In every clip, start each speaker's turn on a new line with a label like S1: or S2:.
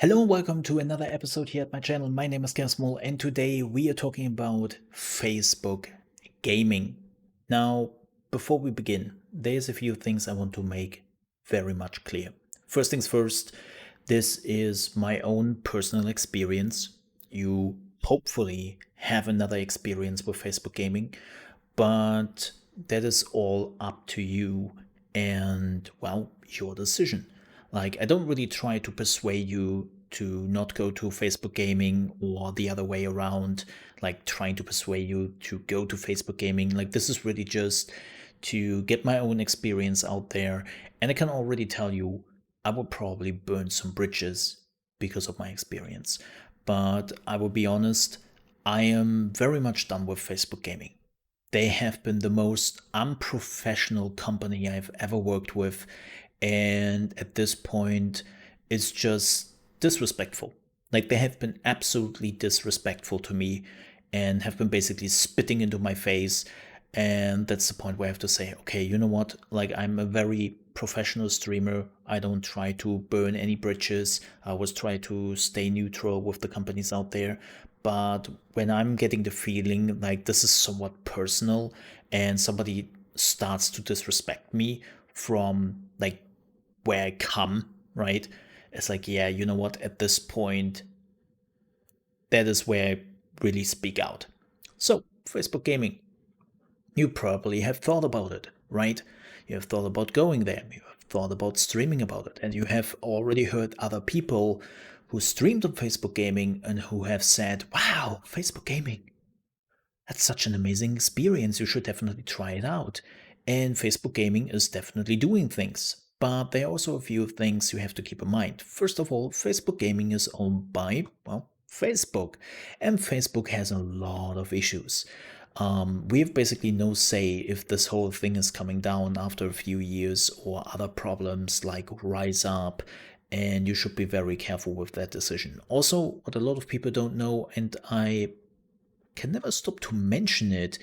S1: Hello and welcome to another episode here at my channel. My name is ChaosMole and today we are talking about Facebook gaming. Now, before we begin, there's a few things I want to make very much clear. First things first, this is my own personal experience. You hopefully have another experience with Facebook gaming, but that is all up to you and, well, your decision. Like, I don't really try to persuade you to not go to Facebook gaming or the other way around, like trying to persuade you to go to Facebook gaming. Like, this is really just to get my own experience out there. And I can already tell you, I will probably burn some bridges because of my experience. But I will be honest, I am very much done with Facebook gaming. They have been the most unprofessional company I've ever worked with. And at this point, it's just disrespectful. Like, they have been absolutely disrespectful to me and have been basically spitting into my face. And that's the point where I have to say, okay, you know what? Like, I'm a very professional streamer. I don't try to burn any bridges. I always try to stay neutral with the companies out there. But when I'm getting the feeling like this is somewhat personal and somebody starts to disrespect me from like where I come, right? It's like, yeah, you know what? At this point, that is where I really speak out. So, Facebook gaming, you probably have thought about it, right? You have thought about going there, you have thought about streaming about it, and you have already heard other people who streamed on Facebook gaming and who have said, wow, Facebook gaming, that's such an amazing experience. You should definitely try it out. And Facebook gaming is definitely doing things. But there are also a few things you have to keep in mind. First of all, Facebook gaming is owned by, well, Facebook. And Facebook has a lot of issues. We have basically no say if this whole thing is coming down after a few years or other problems like rise up. And you should be very careful with that decision. Also, what a lot of people don't know, and I can never stop to mention it,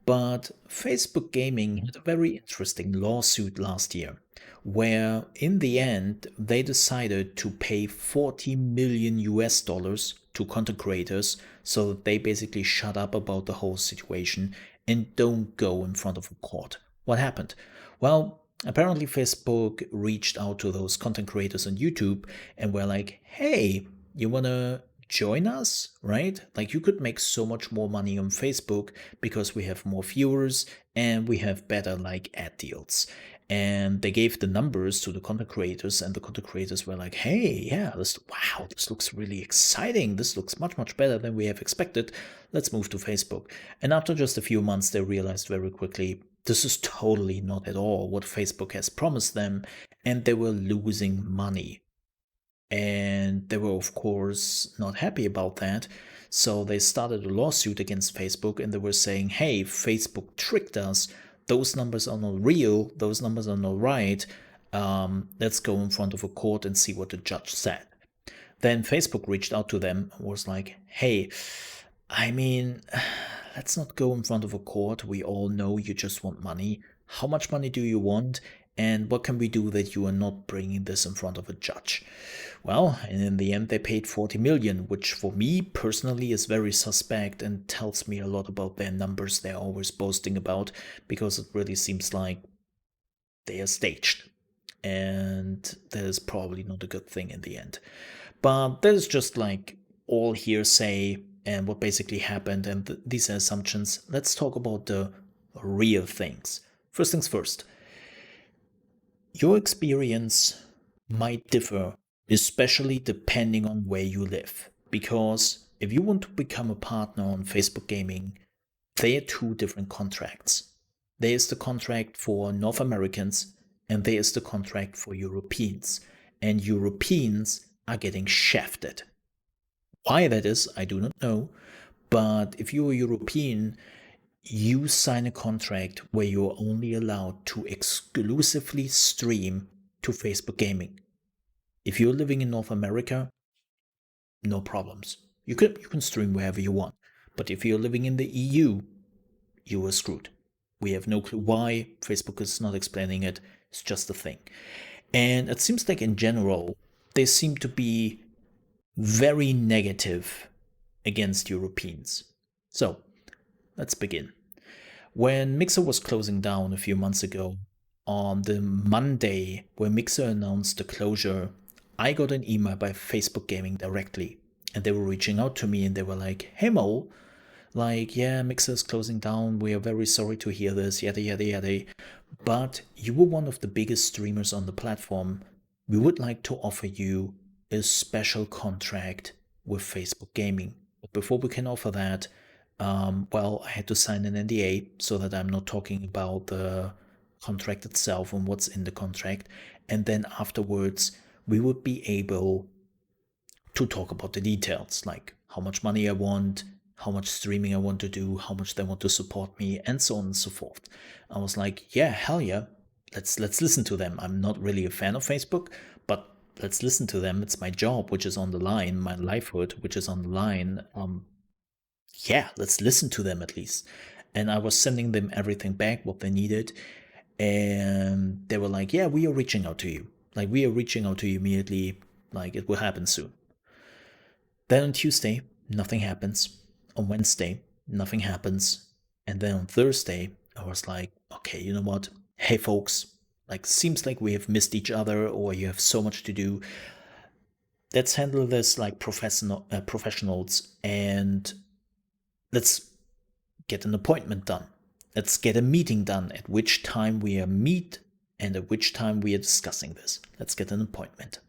S1: but Facebook Gaming had a very interesting lawsuit last year, where in the end they decided to pay 40 million US dollars to content creators so that they basically shut up about the whole situation and don't go in front of a court. What happened? Well, apparently Facebook reached out to those content creators on YouTube and were like, hey, you wanna join us, right? Like, you could make so much more money on Facebook because we have more viewers and we have better like ad deals. And they gave the numbers to the content creators, and the content creators were like, hey, yeah, wow, this looks really exciting. This looks much better than we have expected. Let's move to Facebook. And after just a few months, they realized very quickly this is totally not at all what Facebook has promised them, and they were losing money. And they were, of course, not happy about that. So they started a lawsuit against Facebook, and they were saying, hey, Facebook tricked us. Those numbers are not real. Those numbers are not right. Let's go in front of a court and see what the judge said. Then Facebook reached out to them and was like, hey, I mean, let's not go in front of a court. We all know you just want money. How much money do you want? And what can we do that you are not bringing this in front of a judge? Well, and in the end, they paid 40 million, which for me personally is very suspect and tells me a lot about their numbers they're always boasting about, because it really seems like they are staged. And that is probably not a good thing in the end. But that is just like all hearsay and what basically happened and these are assumptions. Let's talk about the real things. First things first. Your experience might differ, especially depending on where you live. Because if you want to become a partner on Facebook Gaming, there are two different contracts. There is the contract for North Americans, and there is the contract for Europeans. And Europeans are getting shafted. Why that is, I do not know. But if you're a European, you sign a contract where you're only allowed to exclusively stream to Facebook Gaming. If you're living in North America, no problems. You can stream wherever you want. But if you're living in the EU, you are screwed. We have no clue why. Facebook is not explaining it. It's just a thing. And it seems like in general, there seem to be very negative against Europeans. So let's begin. When Mixer was closing down a few months ago, on the Monday when Mixer announced the closure, I got an email by Facebook Gaming directly. And they were reaching out to me and they were like, hey Mo, like, yeah, Mixer is closing down. We are very sorry to hear this, yada, yada, yada. But you were one of the biggest streamers on the platform. We would like to offer you a special contract with Facebook Gaming. But before we can offer that, well, I had to sign an NDA so that I'm not talking about the contract itself and what's in the contract. And then afterwards, we would be able to talk about the details, like how much money I want, how much streaming I want to do, how much they want to support me, and so on and so forth. I was like, yeah, hell yeah, let's listen to them. I'm not really a fan of Facebook, but let's listen to them. It's my job, which is on the line, my livelihood, which is on the line. Yeah, let's listen to them at least. And I was sending them everything back, what they needed. And they were like, yeah, we are reaching out to you. Like, we are reaching out to you immediately. Like, it will happen soon. Then on Tuesday, nothing happens. On Wednesday, nothing happens. And then on Thursday, I was like, okay, you know what? Hey, folks, like, seems like we have missed each other or you have so much to do. Let's handle this like professionals and let's get an appointment done. Let's get a meeting done at which time we are meet and at which time we are discussing this. Let's get an appointment.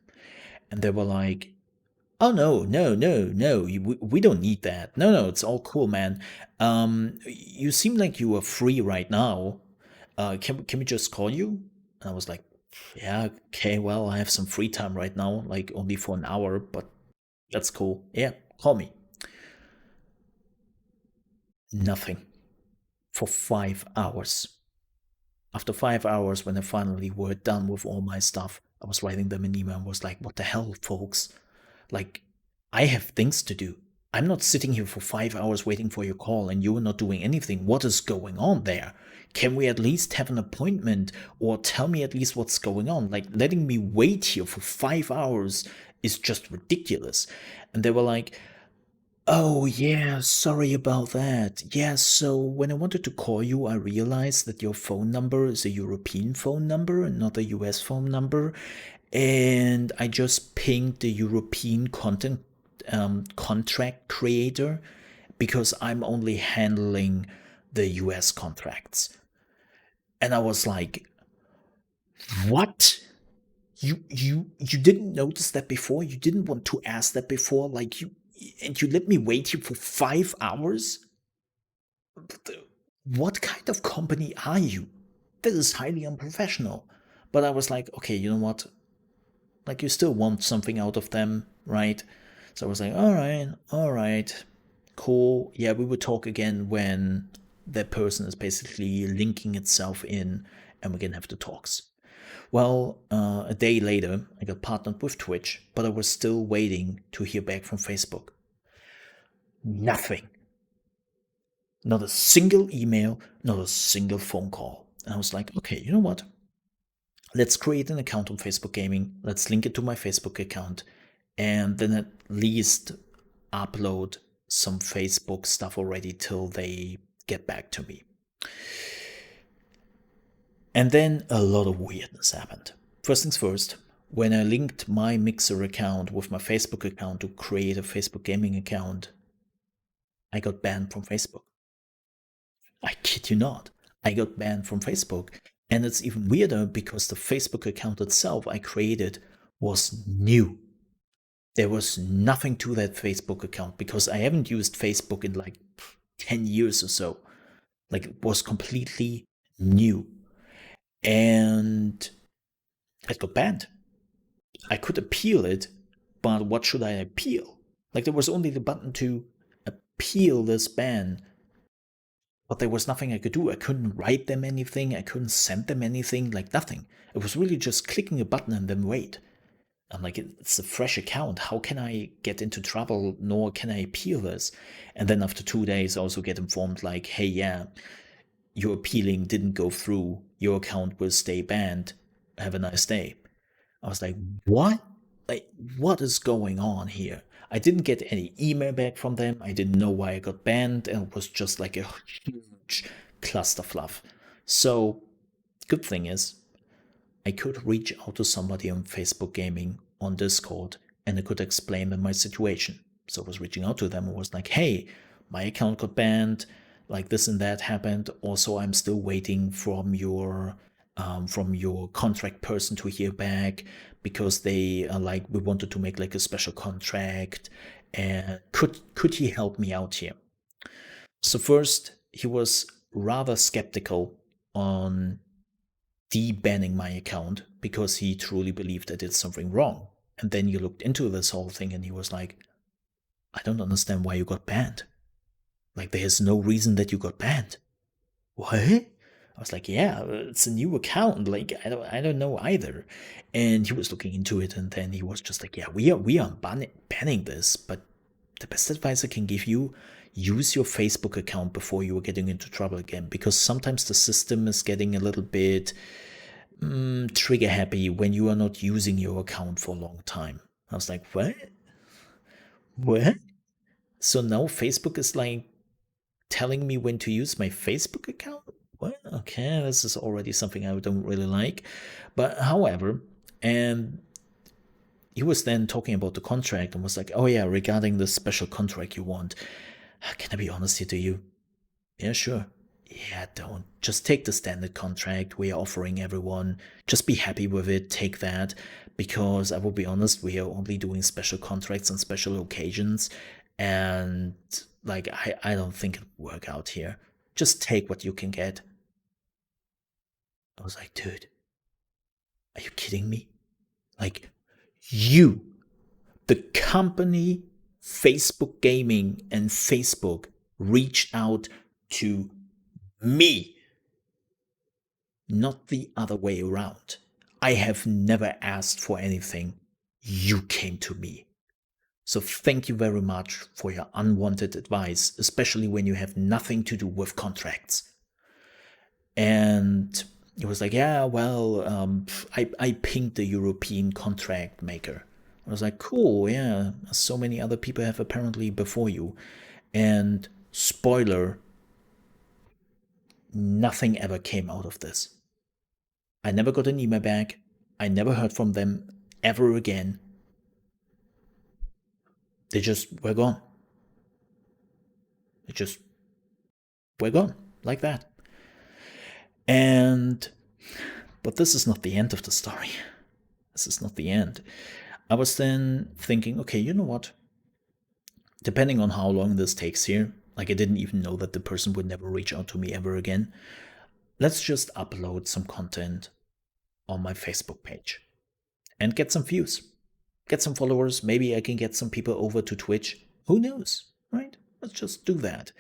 S1: And they were like, oh no, no, no, no, we don't need that. No, no, it's all cool, man. You seem like you are free right now. Can we just call you? And I was like, yeah, okay, well, I have some free time right now, like only for an hour, but that's cool. Yeah, call me. Nothing for 5 hours. After 5 hours, when I finally were done with all my stuff, I was writing them an email and was like, what the hell, folks? Like, I have things to do. I'm not sitting here for 5 hours waiting for your call and you are not doing anything. What is going on there? Can we at least have an appointment or tell me at least what's going on? Like, letting me wait here for 5 hours is just ridiculous. And they were like, oh, yeah, sorry about that. Yeah, so when I wanted to call you, I realized that your phone number is a European phone number and not a US phone number. And I just pinged the European content contract creator because I'm only handling the US contracts. And I was like, what? You didn't notice that before? You didn't want to ask that before? Like you let me wait here for 5 hours? What kind of company are you? That is highly unprofessional. But I was like, okay, you know what? Like, you still want something out of them, right? So I was like, all right, cool. Yeah, we would talk again when that person is basically linking itself in and we can have the talks. Well, a day later, I got partnered with Twitch, but I was still waiting to hear back from Facebook. Nothing. Not a single email, not a single phone call. And I was like, okay, you know what? Let's create an account on Facebook Gaming. Let's link it to my Facebook account. And then at least upload some Facebook stuff already till they get back to me. And then a lot of weirdness happened. First things first, when I linked my Mixer account with my Facebook account to create a Facebook Gaming account, I got banned from Facebook. I kid you not. I got banned from Facebook. And it's even weirder because the Facebook account itself I created was new. There was nothing to that Facebook account because I haven't used Facebook in like 10 years or so. Like, it was completely new. And it got banned. I could appeal it, but what should I appeal? Like, there was only the button to appeal this ban, but there was nothing I could do. I couldn't write them anything, I couldn't send them anything, like nothing. It was really just clicking a button and then wait. I'm like, it's a fresh account. How can I get into trouble? Nor can I appeal this. And then after 2 days, I also get informed, like, hey, yeah, your appealing didn't go through. Your account will stay banned. Have a nice day. I was like, what? Like, what is going on here? I didn't get any email back from them. I didn't know why I got banned, and it was just like a huge cluster fluff. So, good thing is, I could reach out to somebody on Facebook Gaming on Discord and I could explain them my situation. So I was reaching out to them and was like, hey, my account got banned, like this and that happened. Also, I'm still waiting from your contract person to hear back because they are like we wanted to make like a special contract and could he help me out here? So first he was rather skeptical on debanning my account because he truly believed I did something wrong. And then you looked into this whole thing and he was like, I don't understand why you got banned. Like, there's no reason that you got banned. What? I was like, yeah, it's a new account. Like, I don't know either. And he was looking into it, and then he was just like, yeah, we are banning this, but the best advice I can give you: use your Facebook account before you are getting into trouble again, because sometimes the system is getting a little bit trigger happy when you are not using your account for a long time. I was like, what? What? So now Facebook is like telling me when to use my Facebook account? What? Okay, this is already something I don't really like. But however, and he was then talking about the contract and was like, oh yeah, regarding the special contract you want. Can I be honest here to you? Yeah, sure. Yeah, don't. Just take the standard contract we are offering everyone. Just be happy with it. Take that. Because I will be honest, we are only doing special contracts on special occasions. And, like, I don't think it'll work out here. Just take what you can get. I was like, dude, are you kidding me? Like, you, the company, Facebook Gaming, and Facebook reached out to me, not the other way around. I have never asked for anything. You came to me. So thank you very much for your unwanted advice, especially when you have nothing to do with contracts. And he was like, yeah, well, I pinged the European contract maker. I was like, cool, yeah, so many other people have apparently before you. And spoiler, nothing ever came out of this. I never got an email back. I never heard from them ever again. They just were gone. They just were gone like that. And, but this is not the end of the story. This is not the end. I was then thinking, okay, you know what? Depending on how long this takes here, like I didn't even know that the person would never reach out to me ever again. Let's just upload some content on my Facebook page and get some views, get some followers. Maybe I can get some people over to Twitch. Who knows, right? Let's just do that.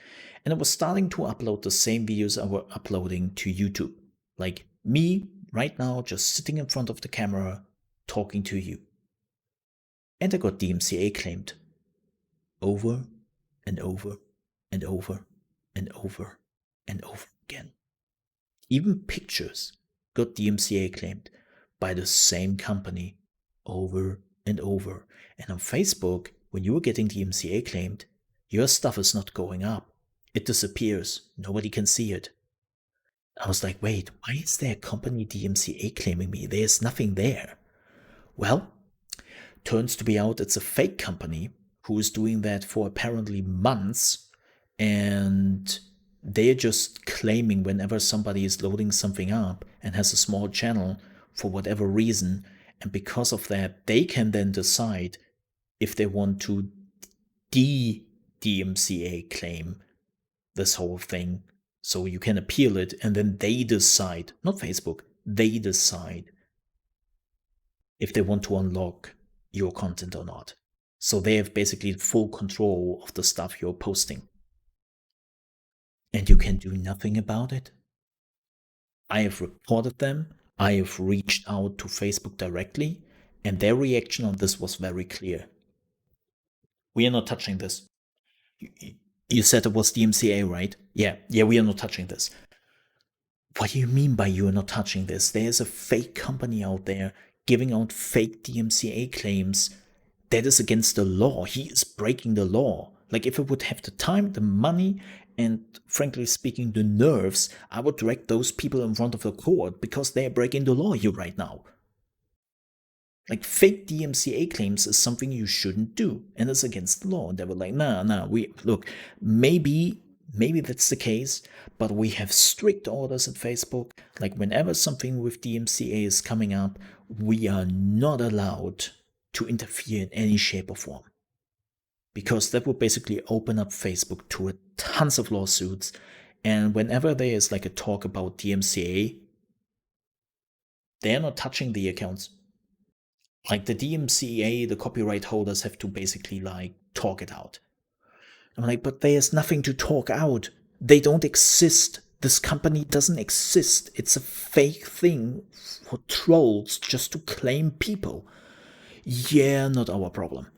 S1: And I was starting to upload the same videos I were uploading to YouTube. Like me right now, just sitting in front of the camera, talking to you. And I got DMCA claimed. Over and over and over and over and over again. Even pictures got DMCA claimed by the same company over and over. And on Facebook, when you are getting DMCA claimed, your stuff is not going up. It disappears. Nobody can see it. I was like, wait, why is there a company DMCA claiming me? There's nothing there. Well, turns to be out it's a fake company who is doing that for apparently months, and they're just claiming whenever somebody is loading something up and has a small channel for whatever reason, and because of that, they can then decide if they want to DMCA claim this whole thing. So you can appeal it, and then they decide, not Facebook, they decide if they want to unlock your content or not. So they have basically full control of the stuff you're posting. And you can do nothing about it. I have reported them. I have reached out to Facebook directly, and their reaction on this was very clear. We are not touching this. You said it was DMCA, right? Yeah, we are not touching this. What do you mean by you are not touching this? There's a fake company out there giving out fake DMCA claims, that is against the law. He is breaking the law. Like, if I would have the time, the money, and frankly speaking, the nerves, I would direct those people in front of the court because they are breaking the law here right now. Like, fake DMCA claims is something you shouldn't do, and it's against the law. And they were like, nah, we look, maybe that's the case, but we have strict orders at Facebook. Like, whenever something with DMCA is coming up, we are not allowed to interfere in any shape or form. Because that would basically open up Facebook to a tons of lawsuits. And whenever there is like a talk about DMCA, they're not touching the accounts. Like, the DMCA, the copyright holders have to basically like talk it out. I'm like, but there's nothing to talk out. They don't exist. This company doesn't exist. It's a fake thing for trolls just to claim people. Yeah, not our problem.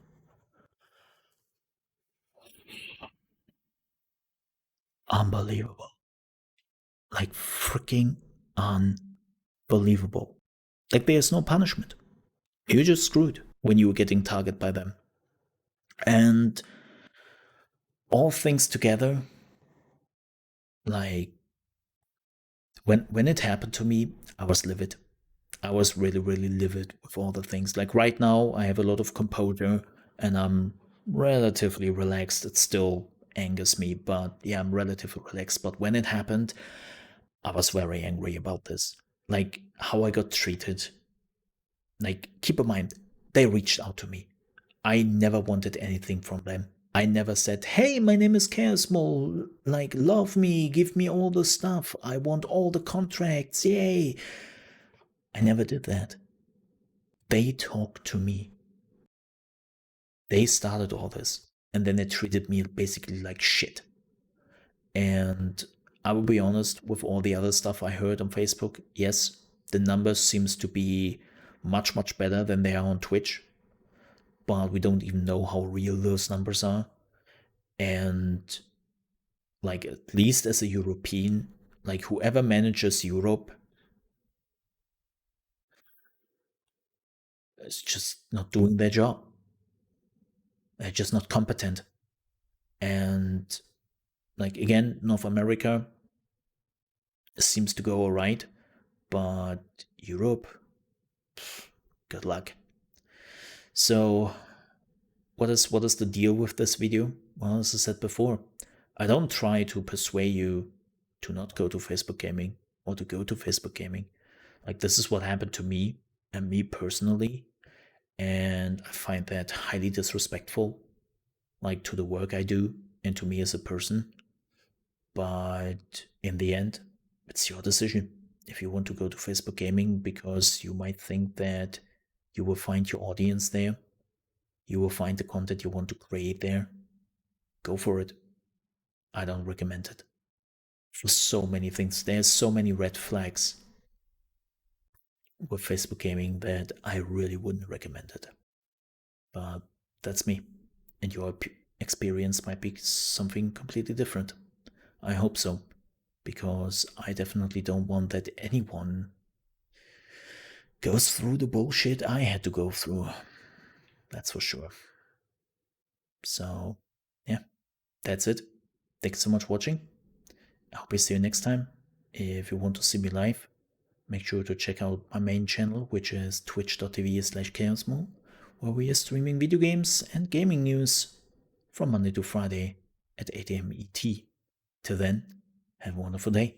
S1: Unbelievable. Like, freaking unbelievable. Like, there's no punishment. You're just screwed when you were getting targeted by them. And all things together, like, when it happened to me, I was livid. I was really, really livid with all the things. Like, right now, I have a lot of composure and I'm relatively relaxed. It still angers me, but yeah, I'm relatively relaxed. But when it happened, I was very angry about this. Like, how I got treated. Like, keep in mind, they reached out to me. I never wanted anything from them. I never said, hey, my name is ChaosMole. Like, love me, give me all the stuff. I want all the contracts. Yay. I never did that. They talked to me. They started all this. And then they treated me basically like shit. And I will be honest, with all the other stuff I heard on Facebook, yes, the numbers seems to be much, much better than they are on Twitch. But we don't even know how real those numbers are. And like, at least as a European, like, whoever manages Europe is just not doing their job. They're just not competent. And like, again, North America seems to go all right, but Europe, good luck. So what is the deal with this video? Well, as I said before, I don't try to persuade you to not go to Facebook gaming or to go to Facebook gaming. Like, this is what happened to me and me personally, and I find that highly disrespectful, like, to the work I do and to me as a person. But in the end, it's your decision. If you want to go to Facebook gaming because you might think that you will find your audience there, you will find the content you want to create there, go for it. I don't recommend it. For so many things, there's so many red flags with Facebook gaming that I really wouldn't recommend it. But that's me, and your experience might be something completely different. I hope so, because I definitely don't want that anyone goes through the bullshit I had to go through. That's for sure. So, yeah, that's it. Thanks so much for watching. I hope I see you next time. If you want to see me live, make sure to check out my main channel, which is twitch.tv/chaosmole, where we are streaming video games and gaming news from Monday to Friday at 8 a.m. ET. Till then, have a wonderful day.